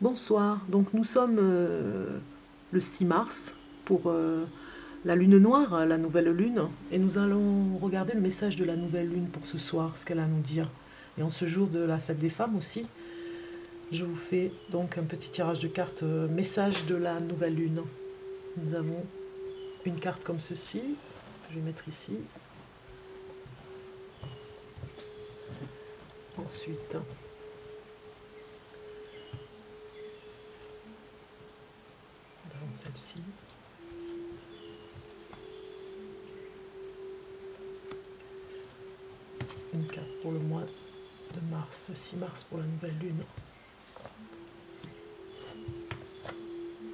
Bonsoir, donc nous sommes le 6 mars pour la lune noire, la nouvelle lune, et nous allons regarder le message de la nouvelle lune pour ce soir, ce qu'elle a à nous dire. Et en ce jour de la fête des femmes aussi, je vous fais donc un petit tirage de cartes message de la nouvelle lune. Nous avons une carte comme ceci, je vais mettre ici. Ensuite, celle-ci. Une carte pour le mois de mars, le 6 mars pour la nouvelle lune.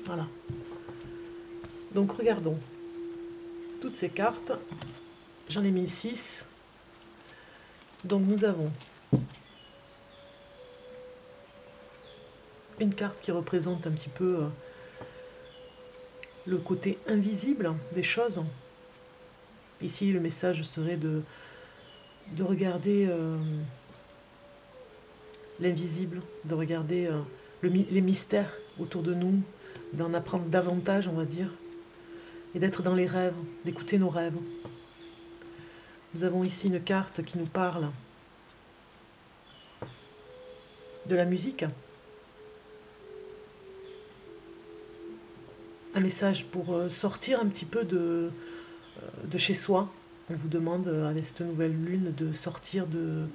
Voilà. Donc regardons. Toutes ces cartes, j'en ai mis 6. Donc nous avons une carte qui représente un petit peu le côté invisible des choses. Ici, le message serait de regarder l'invisible, de regarder les mystères autour de nous, d'en apprendre davantage, on va dire, et d'être dans les rêves, d'écouter nos rêves. Nous avons ici une carte qui nous parle de la musique. Un message pour sortir un petit peu de chez soi. On vous demande avec cette nouvelle lune de sortir de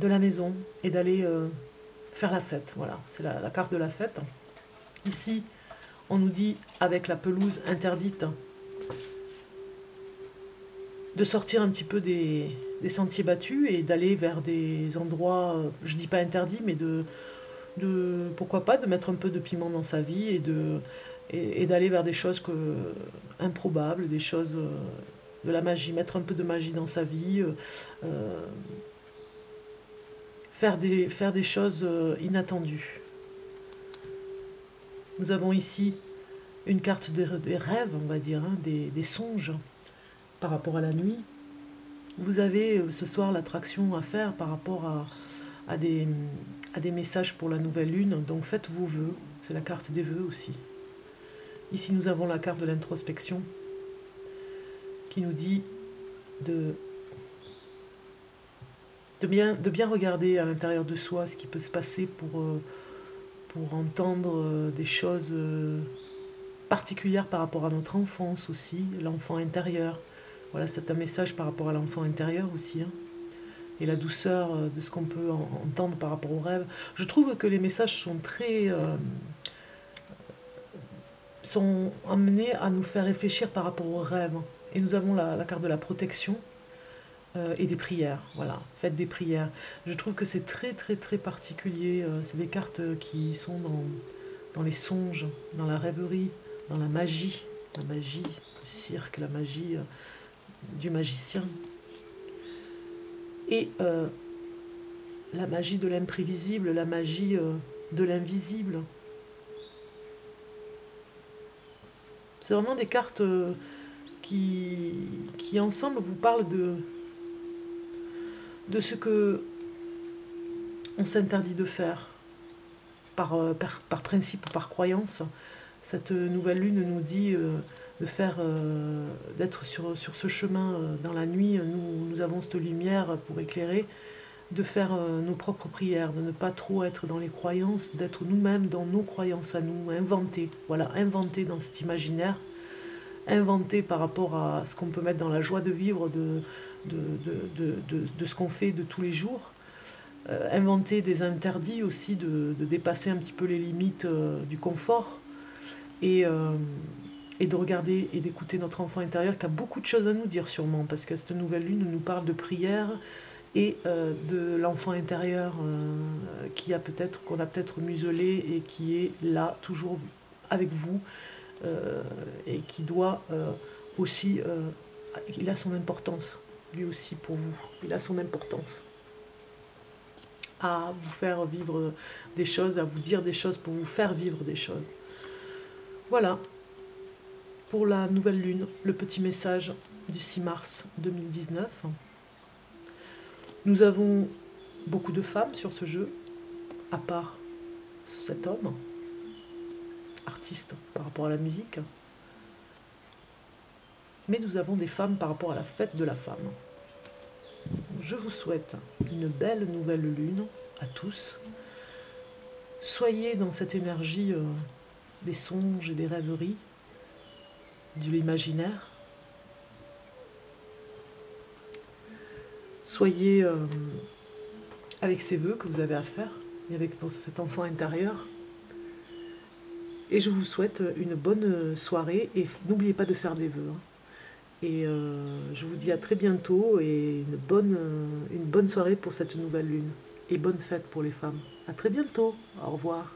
la maison et d'aller faire la fête. Voilà, c'est la carte de la fête. Ici, on nous dit, avec la pelouse interdite, de sortir un petit peu des sentiers battus et d'aller vers des endroits, je dis pas interdits, mais pourquoi pas, de mettre un peu de piment dans sa vie et d'aller vers des choses improbables, des choses de la magie, mettre un peu de magie dans sa vie, faire des choses inattendues. Nous avons ici une carte des rêves, on va dire, hein, des songes par rapport à la nuit. Vous avez ce soir l'attraction à faire par rapport à des messages pour la nouvelle lune, donc faites vos vœux, c'est la carte des vœux aussi. Ici nous avons la carte de l'introspection qui nous dit de bien regarder à l'intérieur de soi ce qui peut se passer pour entendre des choses particulières par rapport à notre enfance aussi, l'enfant intérieur. Voilà, c'est un message par rapport à l'enfant intérieur aussi, hein, et la douceur de ce qu'on peut entendre par rapport aux rêves. Je trouve que les messages sont sont amenés à nous faire réfléchir par rapport aux rêves. Et nous avons la carte de la protection et des prières. Voilà, faites des prières. Je trouve que c'est très très très particulier. C'est des cartes qui sont dans les songes, dans la rêverie, dans la magie du cirque, la magie du magicien. Et la magie de l'imprévisible, la magie de l'invisible. C'est vraiment des cartes qui ensemble vous parlent de ce que on s'interdit de faire par principe, par croyance. Cette nouvelle lune nous dit d'être sur ce chemin dans la nuit. Nous avons cette lumière pour éclairer, de faire nos propres prières, de ne pas trop être dans les croyances, d'être nous-mêmes dans nos croyances à nous, inventer, voilà, inventer dans cet imaginaire, inventer par rapport à ce qu'on peut mettre dans la joie de vivre, de ce qu'on fait de tous les jours, inventer des interdits aussi, de dépasser un petit peu les limites du confort, et de regarder et d'écouter notre enfant intérieur qui a beaucoup de choses à nous dire sûrement, parce que cette nouvelle lune nous parle de prière et de l'enfant intérieur qu'on a peut-être muselé et qui est là toujours avec vous, et qui doit aussi, il a son importance, lui aussi pour vous, il a son importance à vous faire vivre des choses, à vous dire des choses pour vous faire vivre des choses. Voilà, pour la nouvelle lune, le petit message du 6 mars 2019. Nous avons beaucoup de femmes sur ce jeu, à part cet homme, artiste par rapport à la musique, mais nous avons des femmes par rapport à la fête de la femme. Je vous souhaite une belle nouvelle lune à tous. Soyez dans cette énergie des songes et des rêveries, de l'imaginaire. Soyez avec ces vœux que vous avez à faire et avec cet enfant intérieur. Et je vous souhaite une bonne soirée et n'oubliez pas de faire des vœux. Et je vous dis à très bientôt et une bonne soirée pour cette nouvelle lune. Et bonne fête pour les femmes. À très bientôt. Au revoir.